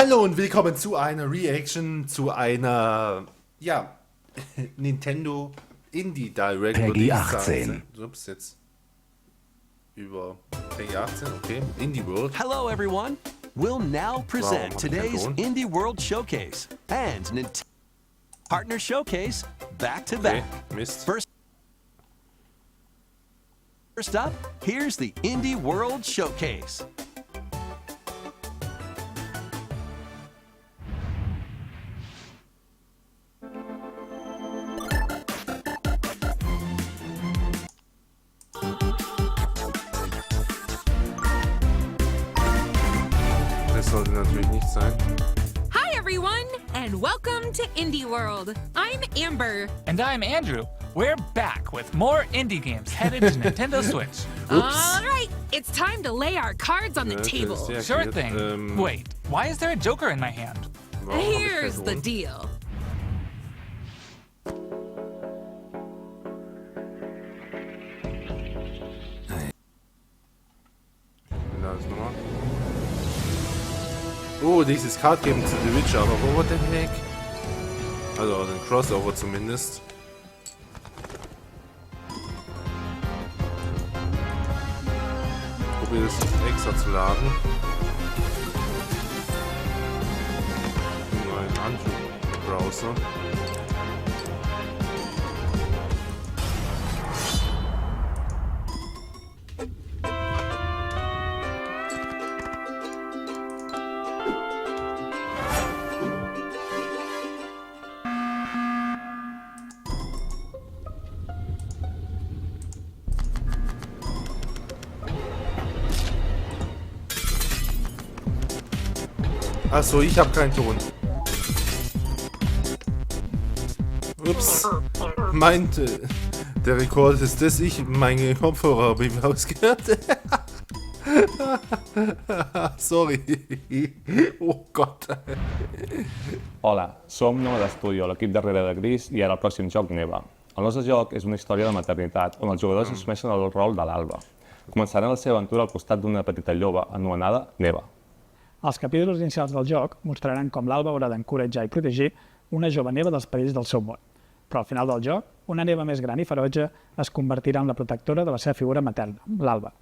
Hallo und willkommen zu einer Reaction zu einer, ja, Nintendo Indie Direct. Peggy 18. Ups, jetzt über Peggy 18, okay. Indie World. Hello everyone. We'll now present today's Indie World Showcase and Nintendo Partner Showcase back to back. Mist. First up, here's the Indie World Showcase. Das sollte natürlich nicht sein. Hi everyone, and welcome to Indie World. I'm Amber. And I'm Andrew. We're back with more indie games headed to Nintendo Switch. All right, it's time to lay our cards on the table. Sure thing. Wait, why is there a joker in my hand? Here's the deal. Oh, dieses Card Game zu The Witcher, aber wo war denn weg? Also den Crossover zumindest. Probier das extra zu laden. Nur ein Anti-Browser. Achso, ich habe keinen Ton. Ups. Meinte. Der Rekord ist das, ich meine Kopfhörer habe ich ausgehört. Sorry. Oh Gott. Hola, som Nova d'Estudio, l'equip darrere de Gris i ara el pròxim joc Neva. El nostre joc és una història de maternitat on els jugadors assumeixen el rol de l'Alba. Començaran la seva aventura al costat d'una petita lloba anomenada Neva. Els capítols inicials del joc mostraran com l'Alba haurà d'encoratjar i protegir una jove Neva dels perills del seu món. Però al final del joc, una Neva més gran i ferotge es convertirà en la protectora de la seva figura materna, l'Alba.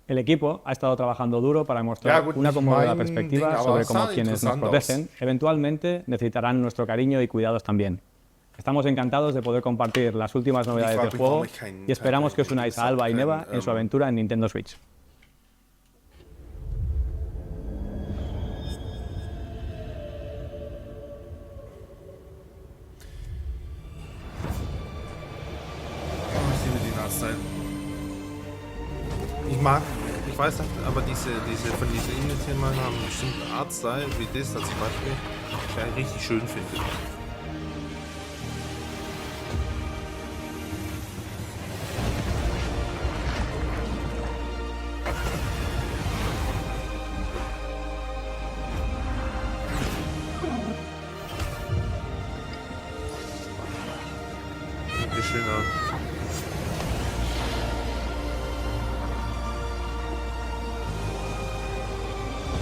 El equipo ha estado trabajando duro para mostrar una conmovedora perspectiva sobre cómo quienes nos protegen eventualmente necesitarán nuestro cariño y cuidados también. Estamos encantados de poder compartir las últimas novedades del juego y esperamos que os unáis a Alba y Neva en su aventura en Nintendo Switch. Ich weiß nicht, aber diese von diesen Indie-Themen haben einen bestimmten Artstyle, wie das zum Beispiel, ich richtig schön finde. Sieht schön aus.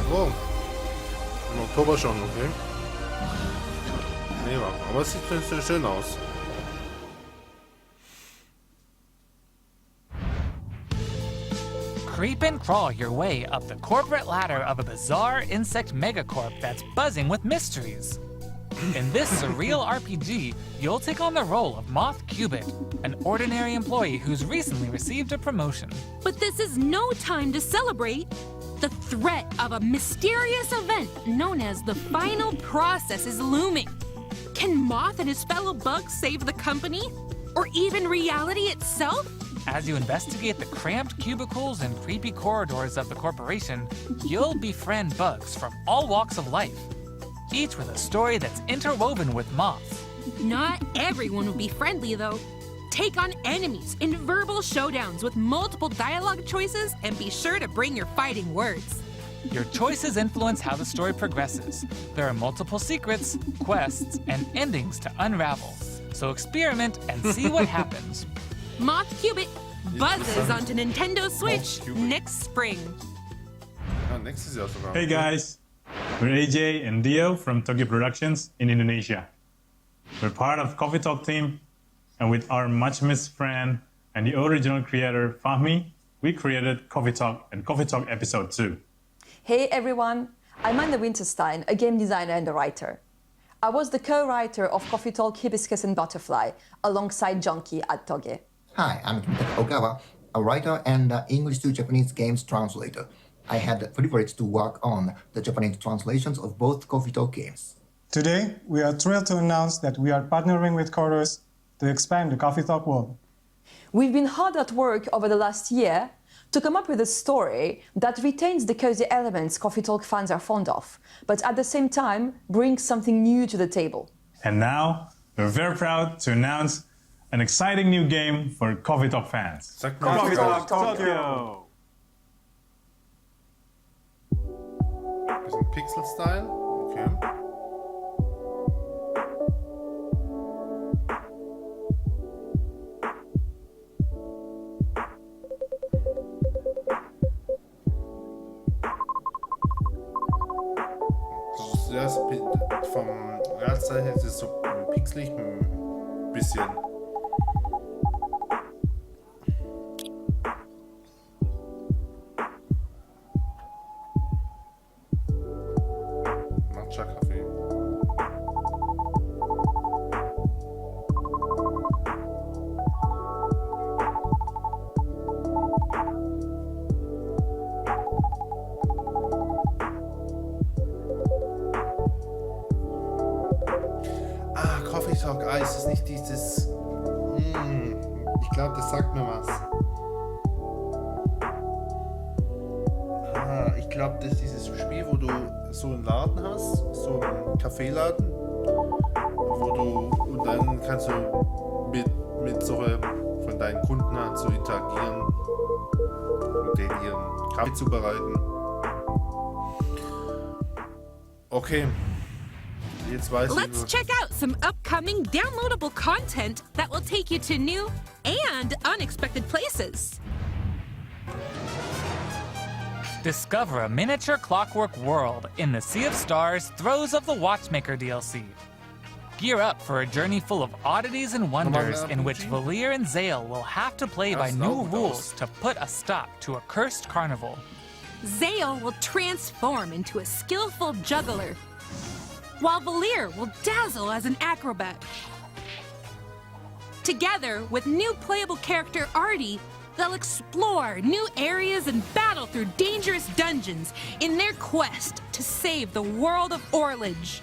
Oh, im Oktober schon, okay. Nee, aber es sieht schön aus. Creep and crawl your way up the corporate ladder of a bizarre insect megacorp that's buzzing with mysteries. In this surreal RPG, you'll take on the role of Moth Cubit, an ordinary employee who's recently received a promotion. But this is no time to celebrate. The threat of a mysterious event known as the final process is looming. Can Moth and his fellow bugs save the company? Or even reality itself? As you investigate the cramped cubicles and creepy corridors of the corporation, you'll befriend bugs from all walks of life, each with a story that's interwoven with Moth. Not everyone will be friendly, though. Take on enemies in verbal showdowns with multiple dialogue choices, and be sure to bring your fighting words. Your choices influence how the story progresses. There are multiple secrets, quests, and endings to unravel. So experiment and see what happens. Moth Cubit buzzes onto Nintendo Switch next spring. Nächstes Jahr sogar. Hey guys, We're AJ and Dio from Tokyo Productions in Indonesia. We're part of Coffee Talk team, and with our much missed friend and the original creator, Fahmi, we created Coffee Talk and Coffee Talk Episode 2. Hey everyone, I'm Anna Winterstein, a game designer and a writer. I was the co-writer of Coffee Talk, Hibiscus and Butterfly, alongside Junkie at Toge. Hi, I'm Kimitaka Ogawa, a writer and English to Japanese games translator. I had the privilege to work on the Japanese translations of both Coffee Talk games. Today, we are thrilled to announce that we are partnering with Chorus to expand the Coffee Talk world. We've been hard at work over the last year to come up with a story that retains the cozy elements Coffee Talk fans are fond of, but at the same time brings something new to the table. And now, we're very proud to announce an exciting new game for Coffee Talk fans. Coffee Talk Tokyo! Bisschen Pixel-Style. Okay. Ja, vom Realzeit her ist es so pixelig ein bisschen. Matcha-Kaffee. Coffee Talk, ist es nicht dieses... ich glaube, das sagt mir was. Ich glaube, das ist dieses Spiel, wo du so einen Laden hast, so einen Kaffeeladen, wo du... Und dann kannst du mit so von deinen Kunden halt so interagieren und denen ihren Kaffee zubereiten. Okay. Let's check out some upcoming downloadable content that will take you to new and unexpected places. Discover a miniature clockwork world in the Sea of Stars Throes of the Watchmaker DLC. Gear up for a journey full of oddities and wonders in which Valir and Zale will have to play by new rules to put a stop to a cursed carnival. Zale will transform into a skillful juggler, while Valir will dazzle as an acrobat. Together with new playable character Artie, they'll explore new areas and battle through dangerous dungeons in their quest to save the world of Orlage.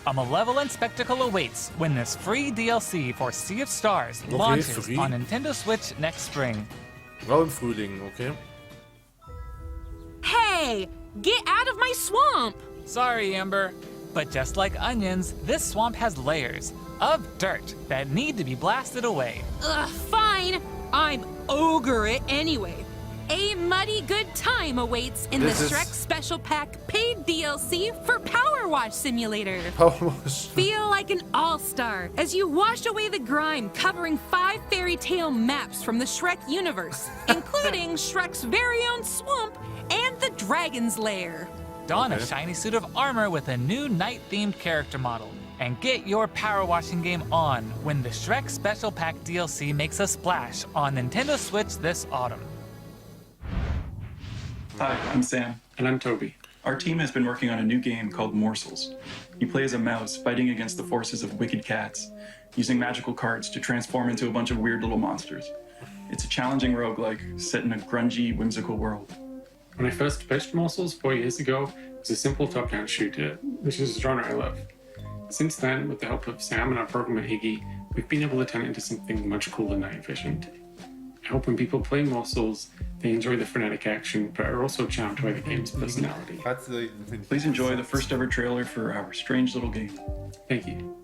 A malevolent spectacle awaits when this free DLC for Sea of Stars launches on Nintendo Switch next spring. Im Frühling, okay. Hey, get out of my swamp! Sorry, Amber. But just like onions, this swamp has layers of dirt that need to be blasted away. Ugh, fine. I'm ogre it anyway. A muddy good time awaits in the Shrek Special Pack paid DLC for Power Wash Simulator. Feel like an all-star as you wash away the grime covering 5 fairy tale maps from the Shrek universe, including Shrek's very own swamp and the Dragon's Lair. Don a shiny suit of armor with a new night-themed character model, and get your power washing game on when the Shrek Special Pack DLC makes a splash on Nintendo Switch this autumn. Hi, I'm Sam. And I'm Toby. Our team has been working on a new game called Morsels. You play as a mouse fighting against the forces of wicked cats, using magical cards to transform into a bunch of weird little monsters. It's a challenging roguelike set in a grungy, whimsical world. When I first pitched Morsels 4 years ago, it was a simple top-down shooter, which is a genre I love. Since then, with the help of Sam and our programmer Iggy, we've been able to turn it into something much cooler and night efficient. I hope when people play Morsels, they enjoy the frenetic action, but are also charmed by the game's personality. Please enjoy the first ever trailer for our strange little game. Thank you.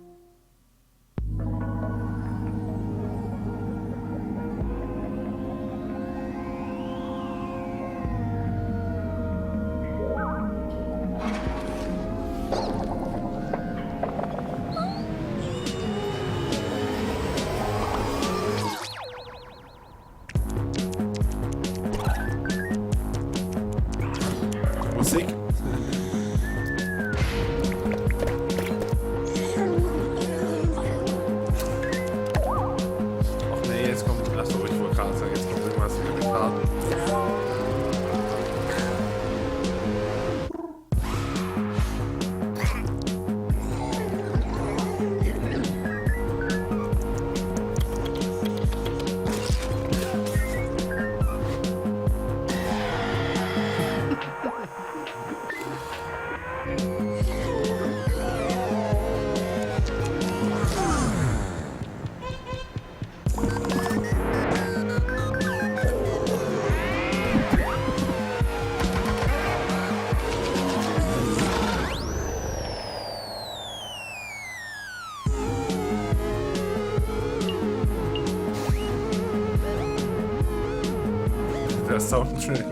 Soundtrack.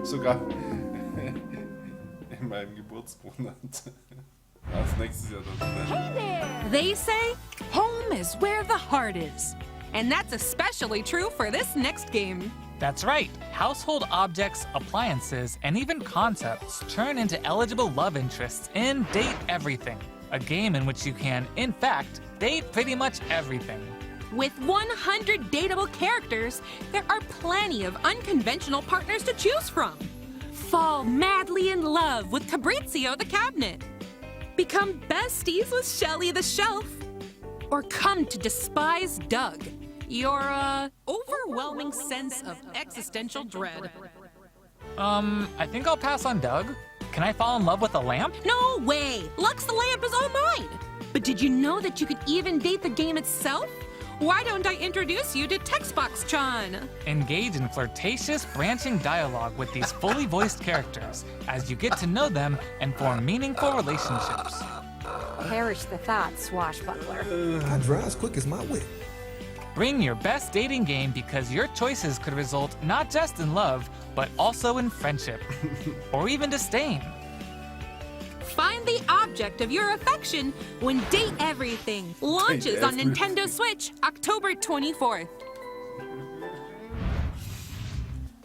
Sogar in meinem Geburtsmonat. Als nächstes Jahr dann. They say home is where the heart is. And that's especially true for this next game. That's right. Household objects, appliances, and even concepts turn into eligible love interests in Date Everything, a game in which you can, in fact, date pretty much everything. With 100 dateable characters, there are plenty of unconventional partners to choose from. Fall madly in love with Fabrizio the cabinet. Become besties with Shelly the shelf. Or come to despise Doug, your overwhelming sense of existential dread. I think I'll pass on Doug. Can I fall in love with a lamp? No way! Lux the lamp is all mine! But did you know that you could even date the game itself? Why don't I introduce you to Textbox-chan? Engage in flirtatious, branching dialogue with these fully voiced characters as you get to know them and form meaningful relationships. Perish the thought, swashbuckler. I dry as quick as my wit. Bring your best dating game because your choices could result not just in love, but also in friendship, or even disdain. Find the object of your affection when Date Everything launches on Nintendo Switch October 24th.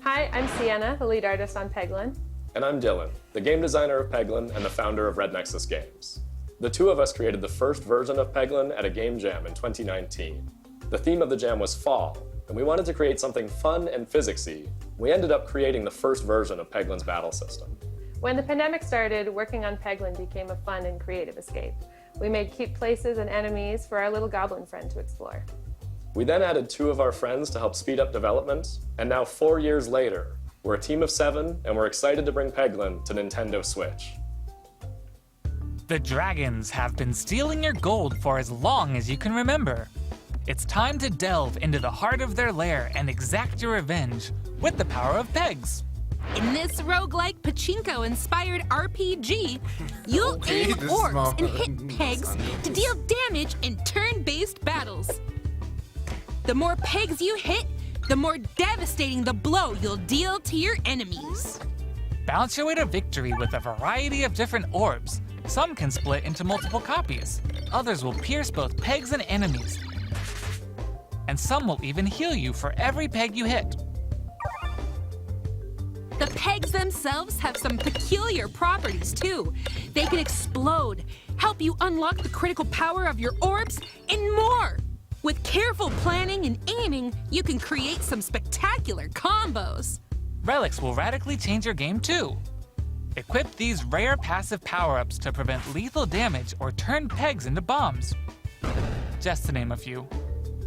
Hi, I'm Sienna, the lead artist on Peglin. And I'm Dylan, the game designer of Peglin and the founder of Red Nexus Games. The two of us created the first version of Peglin at a game jam in 2019. The theme of the jam was fall, and we wanted to create something fun and physicsy. We ended up creating the first version of Peglin's battle system. When the pandemic started, working on Peglin became a fun and creative escape. We made cute places and enemies for our little goblin friend to explore. We then added 2 of our friends to help speed up development, and now 4 years later, we're a team of 7, and we're excited to bring Peglin to Nintendo Switch. The dragons have been stealing your gold for as long as you can remember. It's time to delve into the heart of their lair and exact your revenge with the power of pegs. In this roguelike pachinko-inspired RPG, you'll aim orbs and hit pegs to deal damage in turn-based battles. The more pegs you hit, the more devastating the blow you'll deal to your enemies. Bounce your way to victory with a variety of different orbs. Some can split into multiple copies. Others will pierce both pegs and enemies. And some will even heal you for every peg you hit. The pegs themselves have some peculiar properties too. They can explode, help you unlock the critical power of your orbs, and more. With careful planning and aiming, you can create some spectacular combos. Relics will radically change your game too. Equip these rare passive power-ups to prevent lethal damage or turn pegs into bombs. Just to name a few.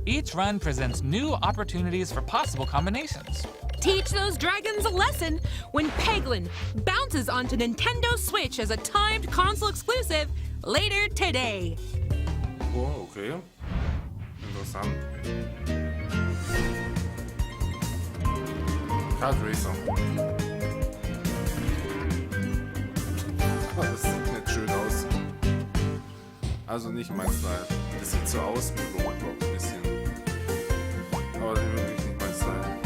Each run presents new opportunities for possible combinations. Teach those dragons a lesson when Peglin bounces onto Nintendo Switch as a timed console exclusive later today. Oh, okay. Interessant. Kart Racer. Das sieht nicht schön aus. Also nicht mein Style. Das sieht so aus wie Roblox ein bisschen. Aber wirklich nicht mein Style.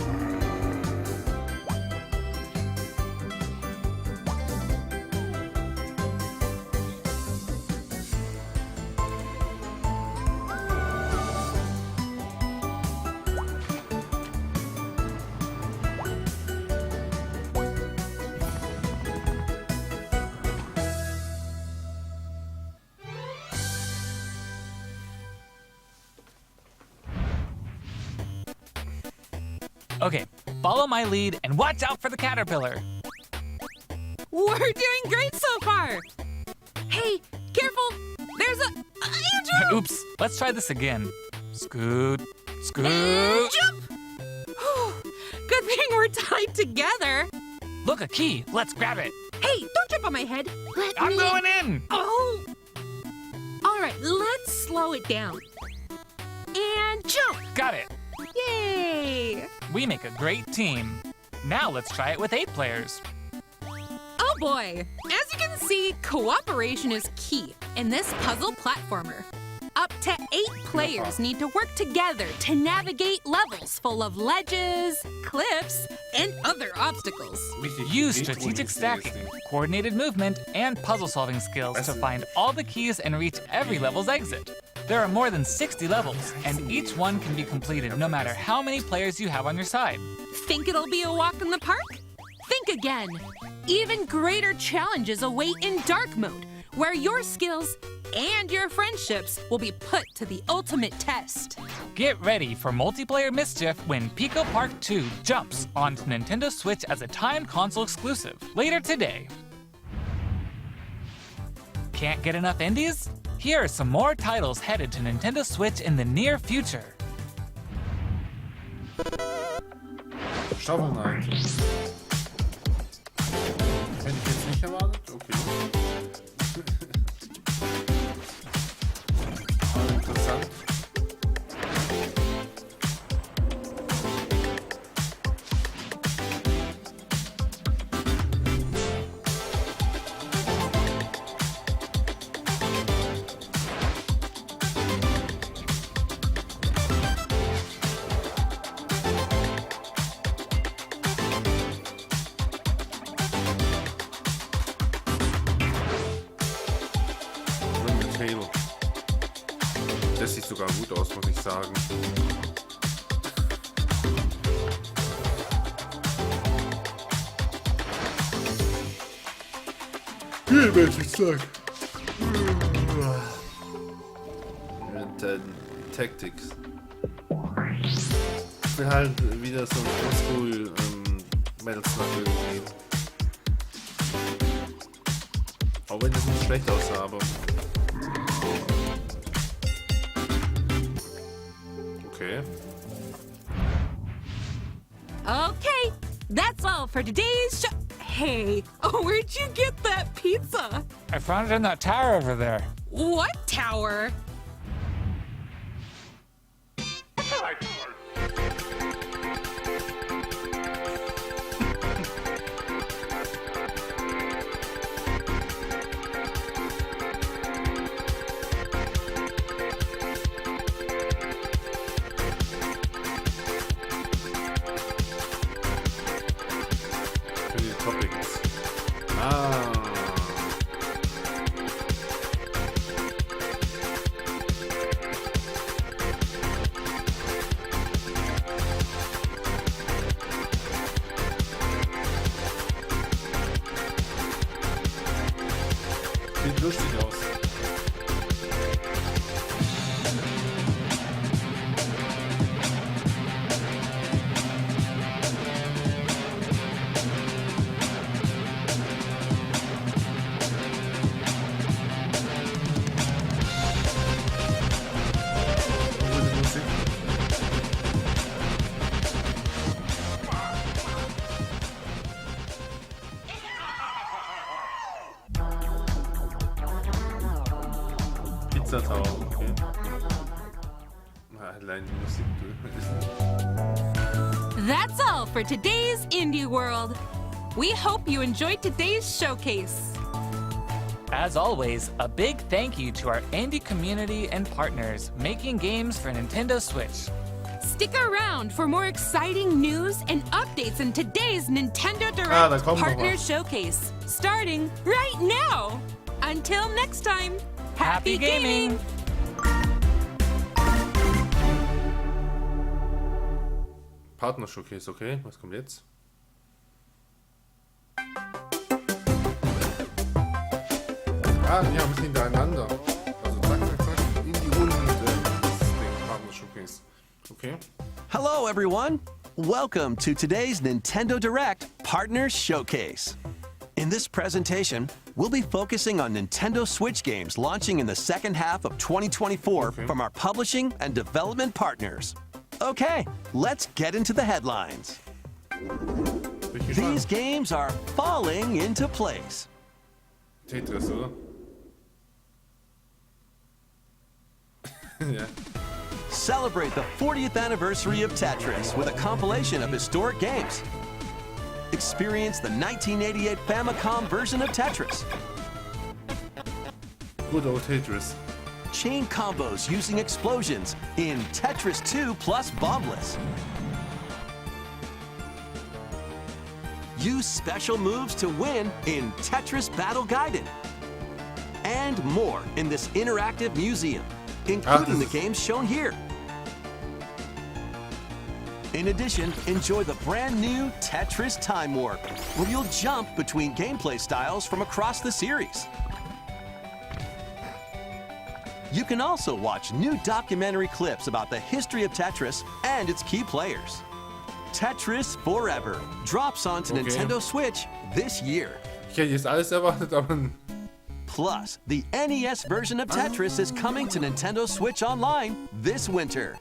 Okay, follow my lead and watch out for the caterpillar. We're doing great so far. Hey, careful. There's a... Andrew! Oops, let's try this again. Scoot, scoot. And jump! Good thing we're tied together. Look, a key. Let's grab it. Hey, don't jump on my head. I'm going in. Oh! All right, let's slow it down. And jump! Got it. Yay! We make a great team. Now let's try it with 8 players. Oh boy! As you can see, cooperation is key in this puzzle platformer. Up Up to 8 players need to work together to navigate levels full of ledges, cliffs, and other obstacles. Use strategic stacking, coordinated movement, and puzzle-solving skills to find all the keys and reach every level's exit. There are more than 60 levels, and each one can be completed no matter how many players you have on your side. Think it'll be a walk in the park? Think again. Even greater challenges await in dark mode, where your skills and your friendships will be put to the ultimate test. Get ready for multiplayer mischief when Pico Park 2 jumps onto Nintendo Switch as a timed console exclusive later today. Can't get enough indies? Here are some more titles headed to Nintendo Switch in the near future. Shovel Knight. Hätte ich jetzt nicht erwartet? Okay. Interessant. Das sieht sogar gut aus, muss ich sagen. Wie möchte ich sagen? Tactics. Ich will halt wieder so ein Oldschool Metal-Snuggle geben. Auch wenn das nicht schlecht aussah, aber... Okay. Okay, that's all for today's show. Hey, where'd you get that pizza? I found it in that tower over there. What tower? Sieht lustig aus. Tower, okay. Allein die Musik. That's all for today's Indie World. We hope you enjoyed today's showcase. As always, a big thank you to our indie community and partners making games for Nintendo Switch. Stick around for more exciting news and updates in today's Nintendo Direct Partner Showcase, starting right now. Until next time, happy gaming! Partner Showcase, okay. Was kommt jetzt? Ah, ja, wir sind hintereinander. Also zack, zack, zack. In die Runde das Ding. Partner Showcase. Okay. Hello, everyone. Welcome to today's Nintendo Direct Partner Showcase. In this presentation, we'll be focusing on Nintendo Switch games launching in the second half of 2024 from our publishing and development partners. Okay, let's get into the headlines. These games are falling into place. Tetris, oder? Yeah. Celebrate the 40th anniversary of Tetris with a compilation of historic games. Experience the 1988 Famicom version of Tetris. Good old Tetris. chain combos using explosions in Tetris 2 plus Bombless. Use special moves to win in Tetris Battle Guided. And more in this interactive museum, including the games shown here. In addition, enjoy the brand new Tetris Time Warp, where you'll jump between gameplay styles from across the series. You can also watch new documentary clips about the history of Tetris and its key players. Tetris Forever drops onto Nintendo Switch this year. Ich hätte jetzt alles erwartet, aber... Plus, the NES version of Tetris is coming to Nintendo Switch Online this winter.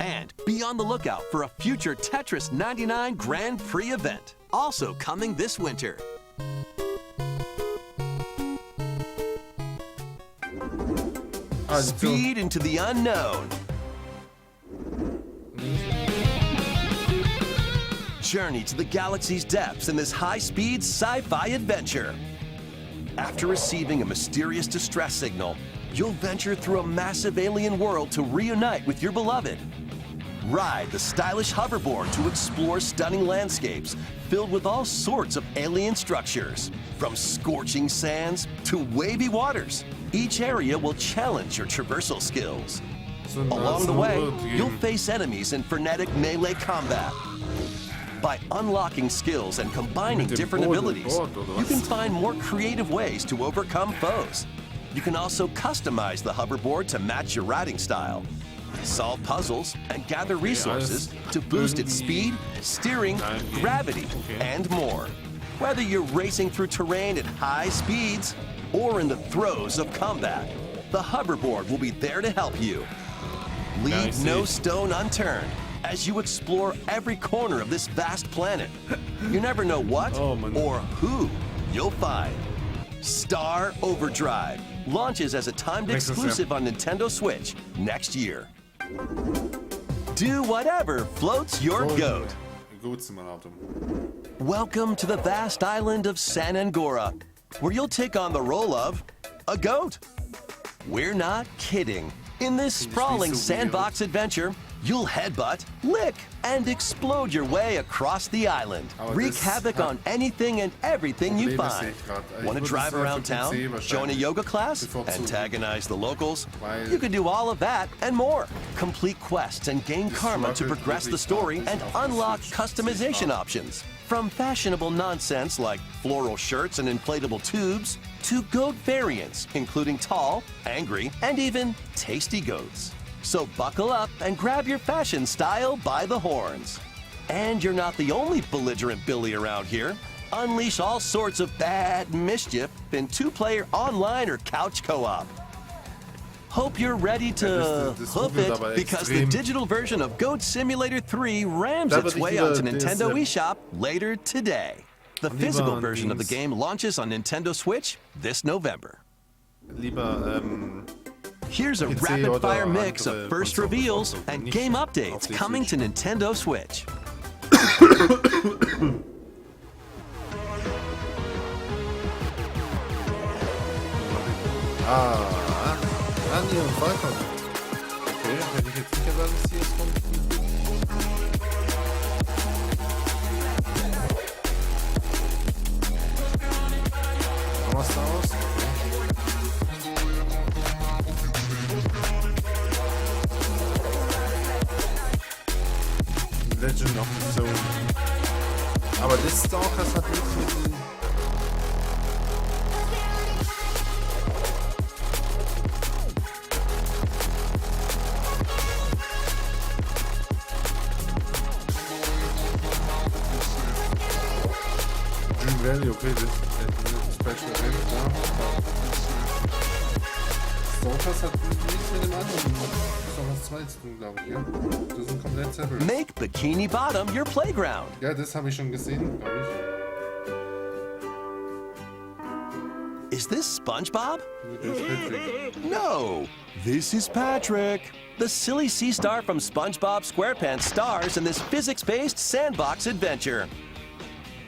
And be on the lookout for a future Tetris 99 Grand Prix event, also coming this winter. Speed into the unknown. Journey to the galaxy's depths in this high-speed sci-fi adventure. After receiving a mysterious distress signal, you'll venture through a massive alien world to reunite with your beloved. Ride the stylish hoverboard to explore stunning landscapes filled with all sorts of alien structures, from scorching sands to wavy waters. Each area will challenge your traversal skills. Along the way, you'll face enemies in frenetic melee combat. By unlocking skills and combining different abilities, you can find more creative ways to overcome foes. You can also customize the hoverboard to match your riding style, solve puzzles, and gather resources to boost its speed, steering, gravity, and more. Whether you're racing through terrain at high speeds or in the throes of combat, the hoverboard will be there to help you. Leave no stone unturned as you explore every corner of this vast planet. You never know what or who you'll find. Star Overdrive launches as a timed exclusive on Nintendo Switch next year. Do whatever floats your goat. Welcome to the vast island of San Angora, where you'll take on the role of a goat. We're not kidding. In this sprawling sandbox adventure, you'll headbutt, lick, and explode your way across the island. Wreak havoc on anything and everything you find. Want to drive around town, join a yoga class, antagonize the locals? You can do all of that and more. Complete quests and gain karma to progress the story and unlock customization options. From fashionable nonsense like floral shirts and inflatable tubes, to goat variants, including tall, angry, and even tasty goats. So buckle up and grab your fashion style by the horns. And you're not the only belligerent Billy around here. Unleash all sorts of bad mischief in two-player online or couch co-op. Hope you're ready to hoof it, because the digital version of Goat Simulator 3 rams its way onto Nintendo eShop later today. The physical version of the game launches on Nintendo Switch this November. Here's a rapid-fire mix of first reveals and game updates coming to Nintendo Switch. Anni und Falcon. Okay, hätte ich jetzt nicht gesagt, dass hier ist kommt. Kann was da aus? Legend of the Zone. Aber das Stalkers hat nichts mit den... Valley, okay, das ist Special Event, ja. Stalkers hat nichts mit dem anderen. Das ist doch was Zweites, glaube ich, ja. Das sind komplett separate. Make Bikini Bottom your playground. Ja, das habe ich schon gesehen, glaube ich. Is this SpongeBob? No, this is Patrick. The silly sea star from SpongeBob SquarePants stars in this physics-based sandbox adventure.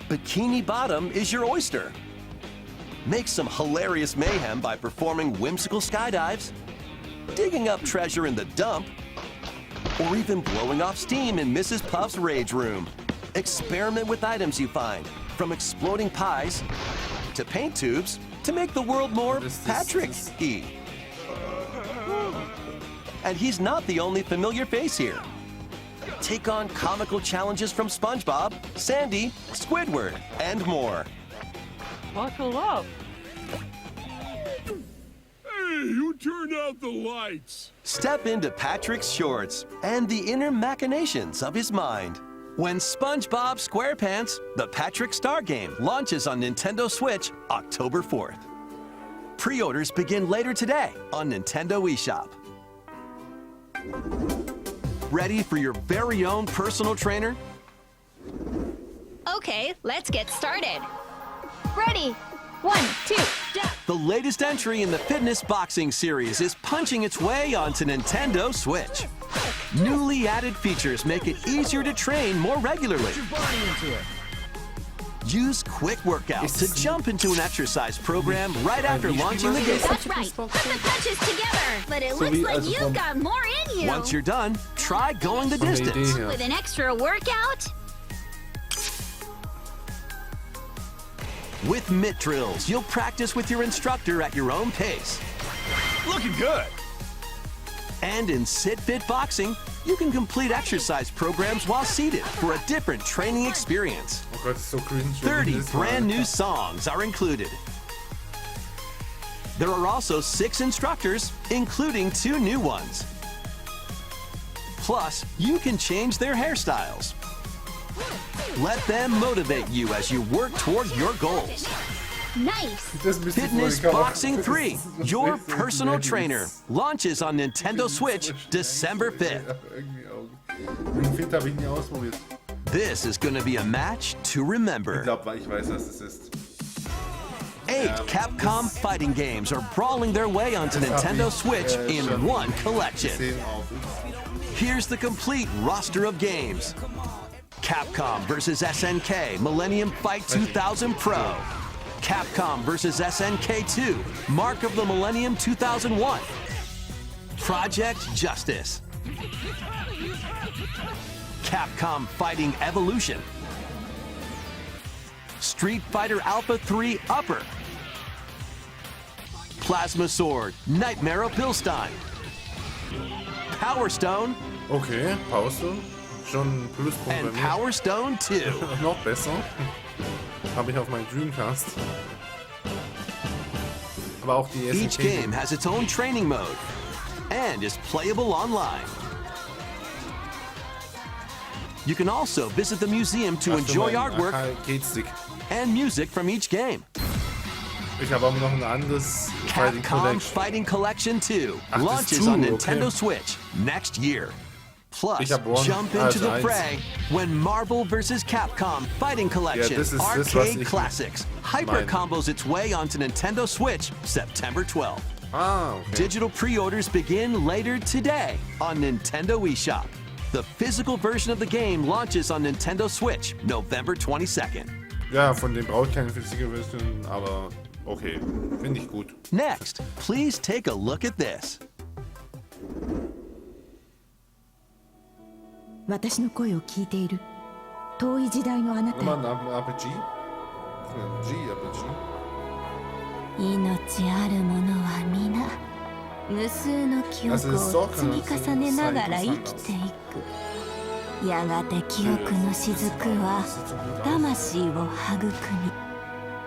Bikini Bottom is your oyster. make some hilarious mayhem by performing whimsical skydives, digging up treasure in the dump, or even blowing off steam in Mrs. Puff's rage room. Experiment with items you find, from exploding pies to paint tubes to make the world more Patrick-y. And he's not the only familiar face here. Take on comical challenges from SpongeBob, Sandy, Squidward, and more. Buckle up. Hey, who turned out the lights? Step into Patrick's shorts and the inner machinations of his mind. When SpongeBob SquarePants, the Patrick Star Game, launches on Nintendo Switch October 4th. Pre-orders begin later today on Nintendo eShop. Ready for your very own personal trainer? Okay, let's get started. Ready? 1, 2, jump! The latest entry in the Fitness Boxing series is punching its way onto Nintendo Switch. Newly added features make it easier to train more regularly. Use quick workouts to jump into an exercise program right after launching the game. That's right. Put the punches together. But it looks like you've got more in you. Once you're done, try going the distance. With an extra workout? With mitt drills, you'll practice with your instructor at your own pace. Looking good. And in Sit Fit Boxing, you can complete exercise programs while seated for a different training experience. Oh Gott, ist so cringe. 30 brand new songs are included. There are also 6 instructors, including 2 new ones. Plus, you can change their hairstyles. Let them motivate you as you work toward your goals. Nice! Fitness Boxing 3, your personal trainer, launches on Nintendo Switch December 5th. Fit habe ich nie ausprobiert. This is going to be a match to remember. Ich glaube, ich weiß, was es ist. 8 Capcom fighting games are brawling their way onto Nintendo Switch in one collection. Here's the complete roster of games. Capcom vs. SNK Millennium Fight 2000 Pro. Capcom vs. SNK 2 Mark of the Millennium 2001. Project Justice. Capcom Fighting Evolution. Street Fighter Alpha 3 Upper. Plasma Sword Nightmare of Bilstein. Power Stone. Okay, Power Stone. Schon Pluspunkt and Power Stone 2. Noch besser. Habe ich auf meinem Dreamcast. Aber auch die Each game has its own training mode and is playable online. You can also visit the museum to enjoy artwork and music from each game. Ich habe aber noch ein anderes Capcom Fighting Collection 2 launches on Nintendo Switch next year. Plus, jump into the fray when Marvel vs. Capcom Fighting Collection Arcade Classics hyper combos its way onto Nintendo Switch September 12th. Digital pre-orders begin later today on Nintendo eShop. The physical version of the game launches on Nintendo Switch November 22nd. Ja, von dem brauche ich keine physische Version, aber okay, finde ich gut. Next, please take a look at this. 私の声を聞いている遠い時代のあなたへ命あるものは皆無数の記憶を積み重ねながら生きていくやがて記憶の雫は魂を育み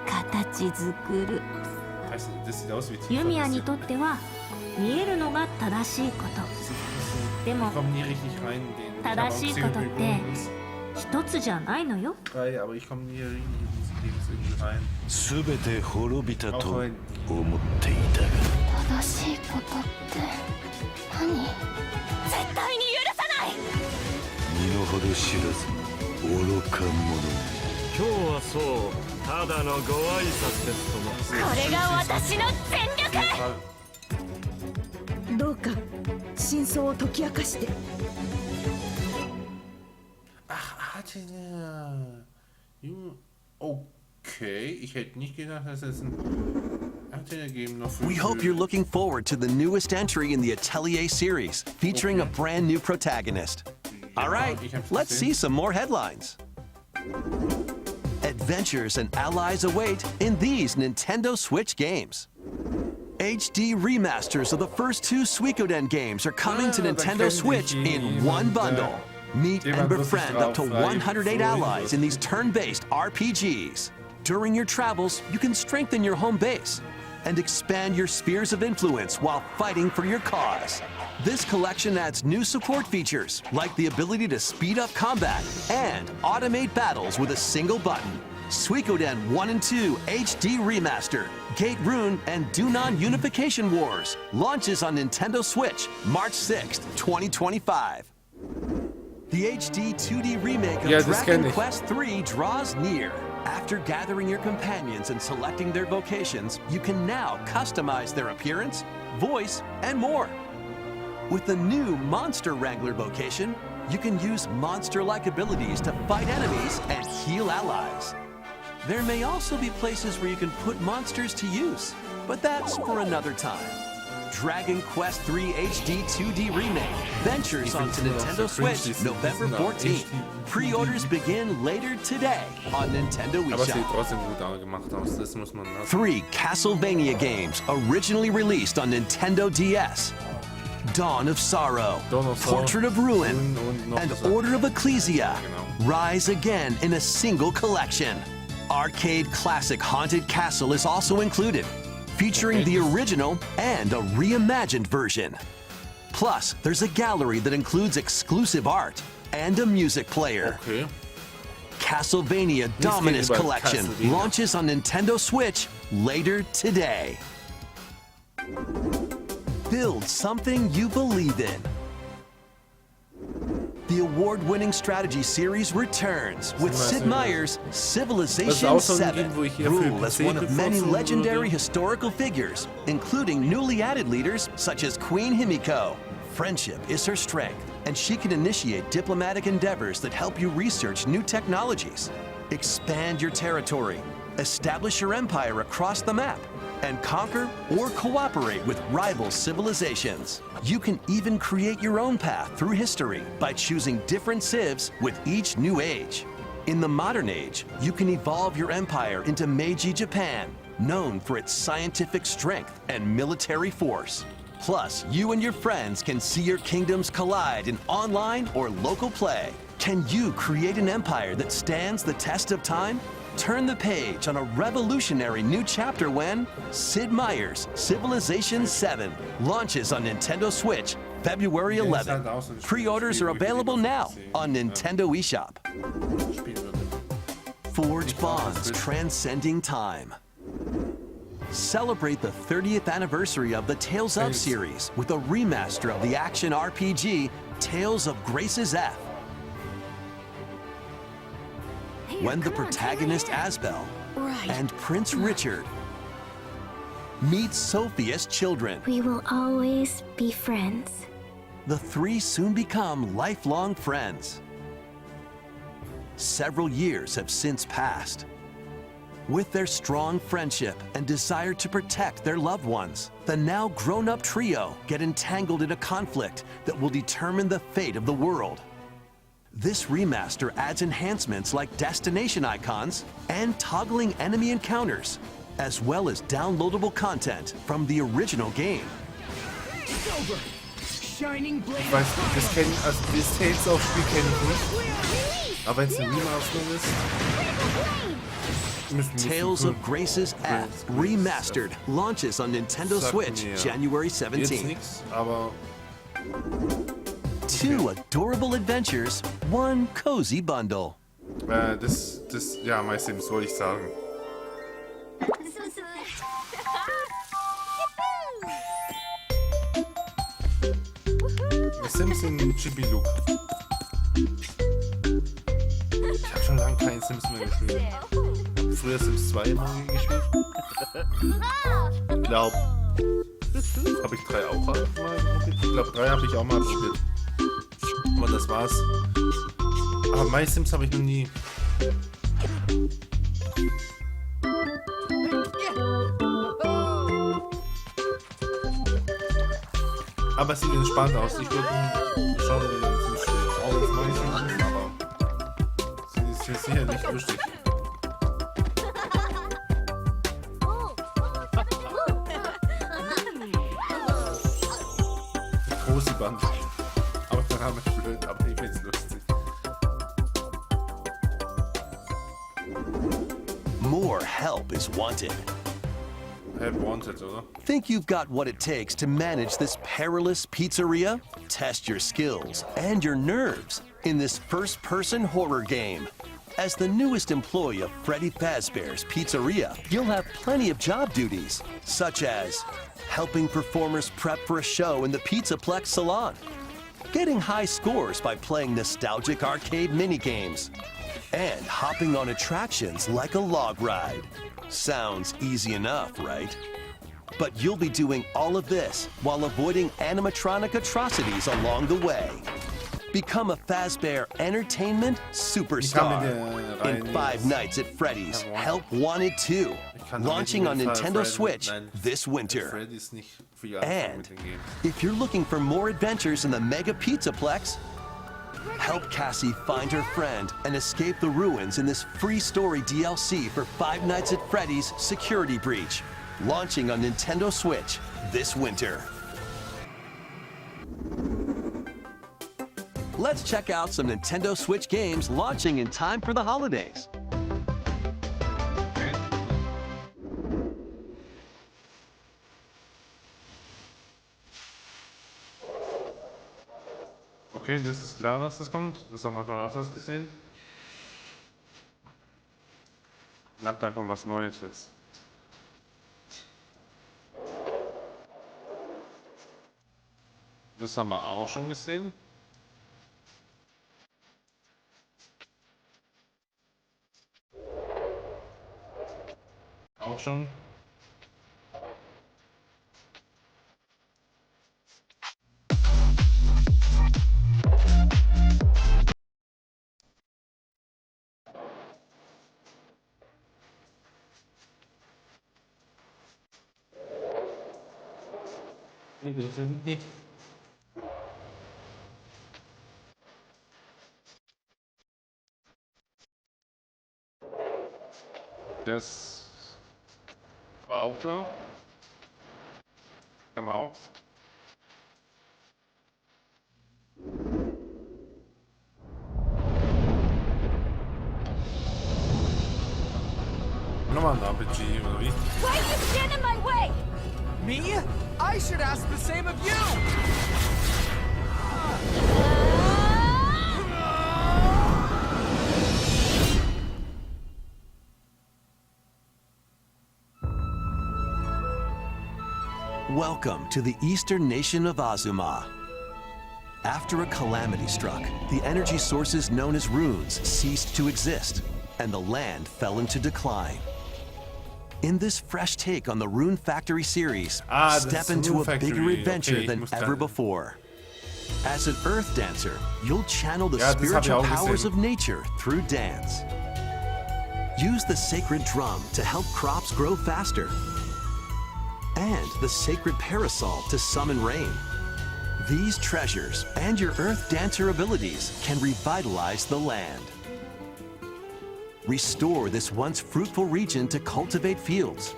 形作るユミヤにとっては見えるのが正しいことでも正しいことって一つじゃないのよ。すべて滅びたと思っていたが。正しいことって何？絶対に許さない。身の程知らず愚か者。今日はそうただのご挨拶ですとも。これが私の全力。どうか真相を解き明かして。Ach, hatte der Junge. Oh, Okay, ich hätte nicht gedacht, dass es ein Atelier geben noch für. We hope you're looking forward to the newest entry in the Atelier series, featuring a brand new protagonist. All right, let's see some more headlines. Adventures and allies await in these Nintendo Switch games. HD remasters of the first 2 Suikoden games are coming to Nintendo Switch in one bundle. Meet and befriend up to 108 allies in these turn-based RPGs. During your travels, you can strengthen your home base and expand your spheres of influence while fighting for your cause. This collection adds new support features, like the ability to speed up combat and automate battles with a single button. Suikoden 1 and 2 HD Remaster, Gate Rune, and Dunan Unification Wars launches on Nintendo Switch March 6th, 2025. The HD 2D remake of Dragon Quest III draws near. After gathering your companions and selecting their vocations, you can now customize their appearance, voice, and more. With the new Monster Wrangler vocation, you can use monster-like abilities to fight enemies and heal allies. There may also be places where you can put monsters to use, but that's for another time. Dragon Quest III HD 2D Remake ventures onto Nintendo Switch November 14th. Pre-orders begin later today on Nintendo eShop. 3 Castlevania games originally released on Nintendo DS. Dawn of Sorrow, Portrait of Ruin, and Order of Ecclesia rise again in a single collection. Arcade classic Haunted Castle is also included, featuring the original and a reimagined version. Plus, there's a gallery that includes exclusive art and a music player. Castlevania Dominus Collection launches on Nintendo Switch later today. Build something you believe in. The award-winning strategy series returns with Sid Meier's Civilization 7. Rule as one of many legendary historical figures, including newly added leaders such as Queen Himiko. Friendship is her strength, and she can initiate diplomatic endeavors that help you research new technologies, expand your territory, establish your empire across the map, and conquer or cooperate with rival civilizations. You can even create your own path through history by choosing different civs with each new age. In the modern age, you can evolve your empire into Meiji Japan, known for its scientific strength and military force. Plus, you and your friends can see your kingdoms collide in online or local play. Can you create an empire that stands the test of time? Turn the page on a revolutionary new chapter when Sid Meier's Civilization 7 launches on Nintendo Switch February 11th. Pre-orders are available now on Nintendo eShop. Forge bonds transcending time. Celebrate the 30th anniversary of the Tales of series with a remaster of the action RPG Tales of Grace's F. When the protagonist Asbel and Prince Richard meet Sophia's children, We will always be friends. the 3 soon become lifelong friends. Several years have since passed. With their strong friendship and desire to protect their loved ones, the now grown-up trio get entangled in a conflict that will determine the fate of the world. This remaster adds enhancements like destination icons and toggling enemy encounters, as well as downloadable content from the original game. Ich weiß, das Tales of Spiel kenne ich nicht. Aber wenn es ein Remaster ist, Tales of Grace's F Remastered launches on Nintendo Switch January 17th. Nix, aber 2 adorable adventures, 1 cozy bundle. Ja, My Sims wollte ich sagen. My Sims in Chibi-Look. Ich habe schon lange keinen Sims mehr gespielt. Ich habe früher Sims 2 immer gespielt. Ich glaube, habe ich 3 auch mal gespielt. Ich glaube, 3 habe ich auch mal gespielt. Aber das war's. Aber My Sims habe ich noch nie. Aber es sieht entspannt aus. Ich würde schon auch jetzt mal nicht so, aber sie ist sicher nicht lustig. Große Band. Aber der Name ist blöd, aber ich finde es lustig. More help is wanted. Help wanted, oder? Think you've got what it takes to manage this perilous pizzeria? Test your skills and your nerves in this first-person horror game. As the newest employee of Freddy Fazbear's Pizzeria, you'll have plenty of job duties, such as helping performers prep for a show in the Pizzaplex salon, getting high scores by playing nostalgic arcade minigames, and hopping on attractions like a log ride. Sounds easy enough, right? But you'll be doing all of this while avoiding animatronic atrocities along the way. Become a Fazbear Entertainment superstar in 5 Nights at Freddy's Help Wanted 2, launching on Nintendo Switch this winter. And if you're looking for more adventures in the Mega Pizzaplex, help Cassie find her friend and escape the ruins in this free story DLC for 5 Nights at Freddy's Security Breach, launching on Nintendo Switch this winter. Let's check out some Nintendo Switch games launching in time for the holidays. Okay, das ist klar, was das kommt. Das haben wir schon öfters gesehen. Bleibt einfach was Neues jetzt. Das haben wir auch schon gesehen. Auch schon. Das war auch klar. Kann man auch. Nochmal ein RPG oder wie? Why you stand in my way? Me? I should ask the same of you! Welcome to the eastern nation of Azuma. After a calamity struck, the energy sources known as runes ceased to exist, and the land fell into decline. In this fresh take on the Rune Factory series, step into a bigger adventure than ever before. As an earth dancer, you'll channel the spiritual powers of nature through dance. Use the sacred drum to help crops grow faster, and the sacred parasol to summon rain. These treasures and your earth dancer abilities can revitalize the land. Restore this once fruitful region to cultivate fields,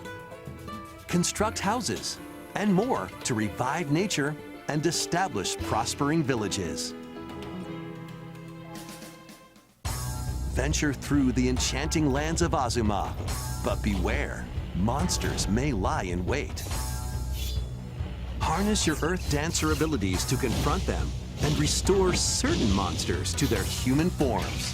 construct houses, and more to revive nature and establish prospering villages. Venture through the enchanting lands of Azuma, but beware, monsters may lie in wait. Harness your earth dancer abilities to confront them and restore certain monsters to their human forms.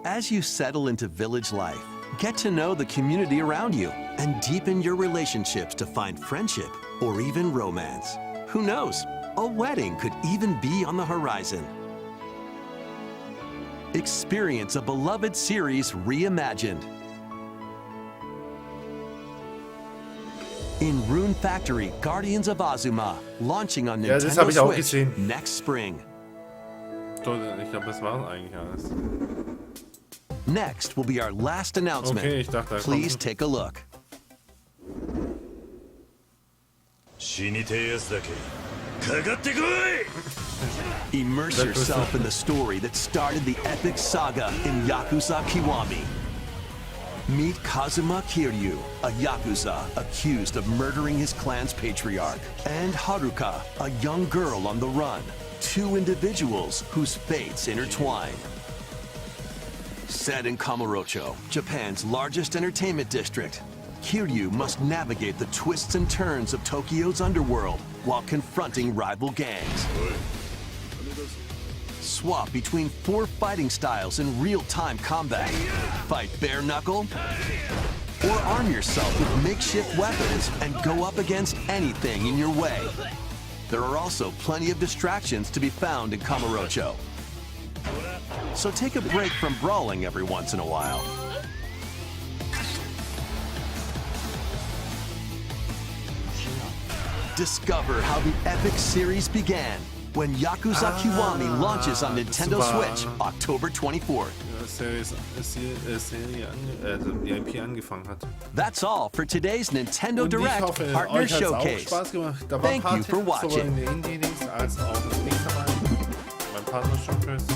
As you settle into village life, get to know the community around you and deepen your relationships to find friendship or even romance. Who knows? A wedding could even be on the horizon. Experience a beloved series reimagined. In Rune Factory, Guardians of Azuma, launching on Nintendo Switch next spring. Ich glaube, das war eigentlich alles. Next will be our last announcement. Okay, ich dachte, Please take a look. Immerse yourself in the story that started the epic saga in Yakuza Kiwami. Meet Kazuma Kiryu, a Yakuza accused of murdering his clan's patriarch, and Haruka, a young girl on the run, two individuals whose fates intertwine. Set in Kamurocho, Japan's largest entertainment district, Kiryu must navigate the twists and turns of Tokyo's underworld while confronting rival gangs. Swap between 4 fighting styles in real-time combat. Fight bare knuckle, or arm yourself with makeshift weapons and go up against anything in your way. There are also plenty of distractions to be found in Kamurocho. So take a break from brawling every once in a while. Discover how the epic series began when Yakuza Kiwami launches on Nintendo Switch October 24th. Die IP angefangen hat. That's all for today's Nintendo Direct Partner Showcase. Thank you for watching. Sowohl in der Indie-Links als auch im Link-Kanal beim Partner Showcase.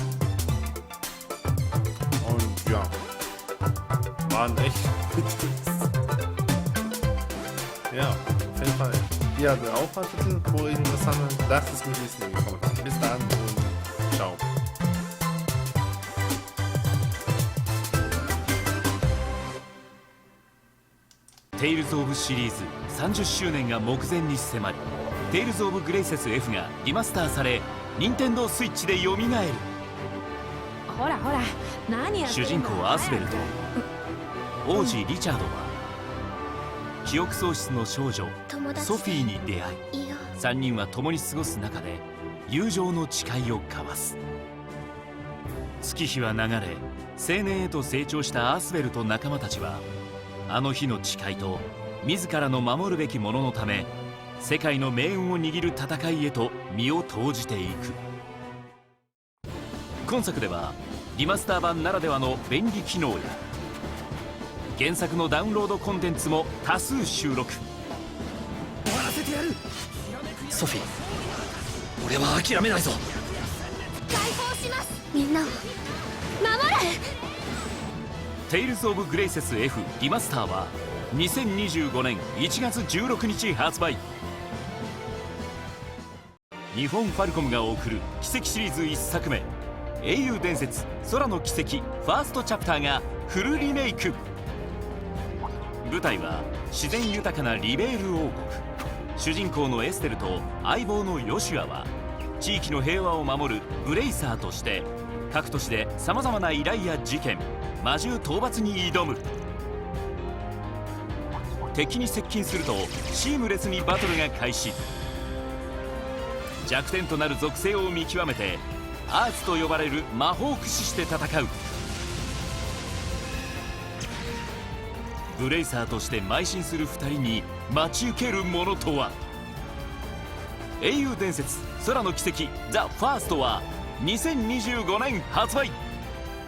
Und ja, waren echt ja, auf jeden Fall. Ihr hattet auch mal Titel, wo ihr interessant ist. Lasst es mich wissen, in die Kommentare. Bis dann und ciao.テイルズ・オブシリーズ30周年が目前に迫り、テイルズ・オブ・グレイセス F がリマスターされ、任天堂スイッチで蘇る。ほらほら、何やってんの。主人公アスベルと王子リチャードは記憶喪失の少女ソフィーに出会い、3人は共に過ごす中で友情の誓いを交わす。月日は流れ、青年へと成長したアスベルと仲間たちはあの日の誓いと自らの守るべきもののため、世界の命運を握る戦いへと身を投じていく。今作ではリマスター版ならではの便利機能や原作のダウンロードコンテンツも多数収録。終わらせてやる。ソフィー、俺は諦めないぞ。解放します。みんなを守れ。テイルズ・オブ・グレイセス F リマスターは2025年1月16日発売。日本ファルコムが送る奇跡シリーズ1作目、英雄伝説空の奇跡ファーストチャプターがフルリメイク。舞台は自然豊かなリベール王国。主人公のエステルと相棒のヨシュアは地域の平和を守るブレイサーとして各都市でさまざまな依頼や事件、魔獣討伐に挑む。敵に接近するとシームレスにバトルが開始。弱点となる属性を見極めてアーツと呼ばれる魔法を駆使して戦う。ブレイサーとして邁進する2人に待ち受けるものとは。英雄伝説空の奇跡ザ・ファーストは2025年発売。